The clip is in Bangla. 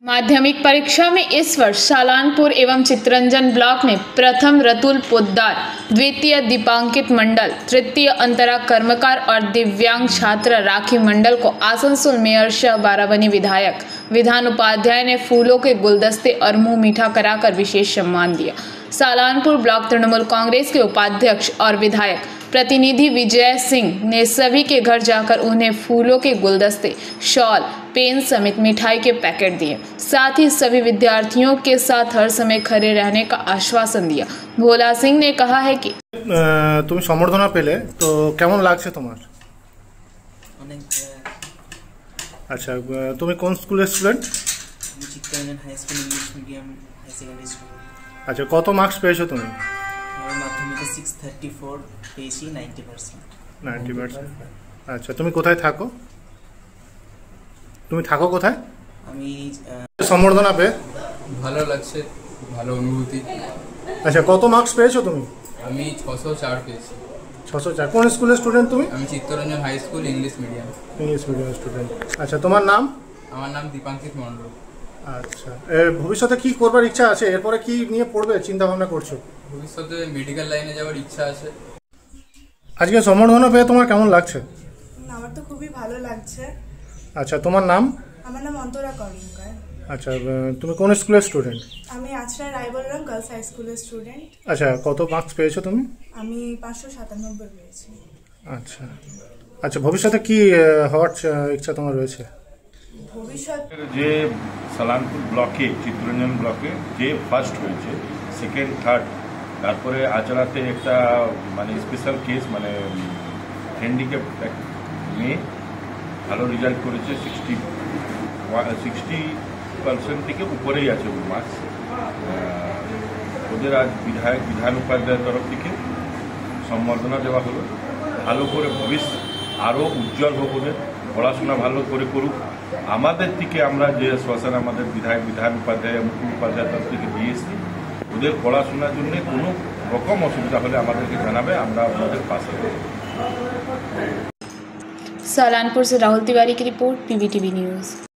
माध्यमिक परीक्षा में इस वर्ष सालानपुर एवं चित्तरंजन ब्लॉक में प्रथम रतुल पोद्दार, द्वितीय दीपांकित मंडल, तृतीय अंतरा कर्मकार और दिव्यांग छात्रा राखी मंडल को आसनसोल मेयर शाह बाराबनी विधायक विधान उपाध्याय ने फूलों के गुलदस्ते और मुंह मीठा कराकर विशेष सम्मान दिया। सालानपुर ब्लॉक तृणमूल कांग्रेस के उपाध्यक्ष और विधायक प्रतिनिधि विजय सिंह ने सभी के घर जाकर उन्हें फूलों के गुलदस्ते, शॉल, पेन समेत मिठाई के पैकेट दिए। साथ ही सभी विद्यार्थियों के साथ हर समय खड़े रहने का आश्वासन दिया। भोला सिंह ने कहा है कि तुम सम्बर्धना पेले तो केमन लागছে তোমার? আচ্ছা, তুমি কোন স্কুলের স্টুডেন্ট? আমি Chittaranjan high school English medium high secondary school. আচ্ছা, কত মার্কস পেয়েছো তুমি? আমার মাধ্যমিকে 634 পেয়েছি 90%। 90%। আচ্ছা, তুমি কোথায় থাকো? তুমি থাকো কোথায়? আমি সম্বর্ধনা পেয়ে ভালো লাগছে, ভালো অনুভূতি। আচ্ছা, কত মার্কস পেয়েছো তুমি? আমি 604 পেয়েছি। 604। কোন স্কুলের স্টুডেন্ট তুমি? আমি Chittaranjan high school English medium. English medium student. আচ্ছা, তোমার নাম? আমার নাম দীপাঙ্কিত মণ্ডল। আচ্ছা, ভবিষ্যতে কি করবার ইচ্ছা আছে? এরপরে কি নিয়ে পড়বে চিন্তা ভাবনা করছো? ভবিষ্যতে মেডিকেল লাইনে যাওয়ার ইচ্ছা আছে। আজকে সম্বর্ধনা পেয়ে তোমার কেমন লাগছে? আমার তো খুবই ভালো লাগছে। আচ্ছা, তোমার নাম? আমার নাম অন্তরা কর্মকার। আচ্ছা, তুমি কোন স্কুলের স্টুডেন্ট? আমি আছড়া রায়বলরাম গার্লস হাই স্কুলের স্টুডেন্ট। আচ্ছা, কত মার্কস পেয়েছো তুমি? আমি 597 পেয়েছি। আচ্ছা আচ্ছা, ভবিষ্যতে কি হওয়ার ইচ্ছা তোমার রয়েছে? ভবিষ্যৎ যে সালানপুর ব্লকে, চিত্তরঞ্জন ব্লকে যে ফার্স্ট হয়েছে, সেকেন্ড, থার্ড, তারপরে আচরাতে একটা মানে স্পেশাল কেস, মানে হ্যান্ডিক্যাপ মেয়ে ভালো রেজাল্ট করেছে, 60% থেকে উপরেই আছে ওর মার্কস। ওদের আজ বিধান উপাধ্যায়ের তরফ থেকে সম্বর্ধনা দেওয়া হলো। ভালো করে ভবিষ্যৎ আরও উজ্জ্বল হোক, ওদের পড়াশোনা ভালো করে করুক। আমাদের থেকে আমরা যে আশ্বাসন আমাদের বিধান উপাধ্যায়, মুখ্যোপাধ্যায়ের তরফ থেকে দিয়েছি, ওদের পড়াশোনার জন্য কোনো রকম অসুবিধা হলে আমাদেরকে জানাবে, আমরা আপনাদের পাশে দেব। सालानपुर से राहुल तिवारी की रिपोर्ट, पीवीटीवी न्यूज़।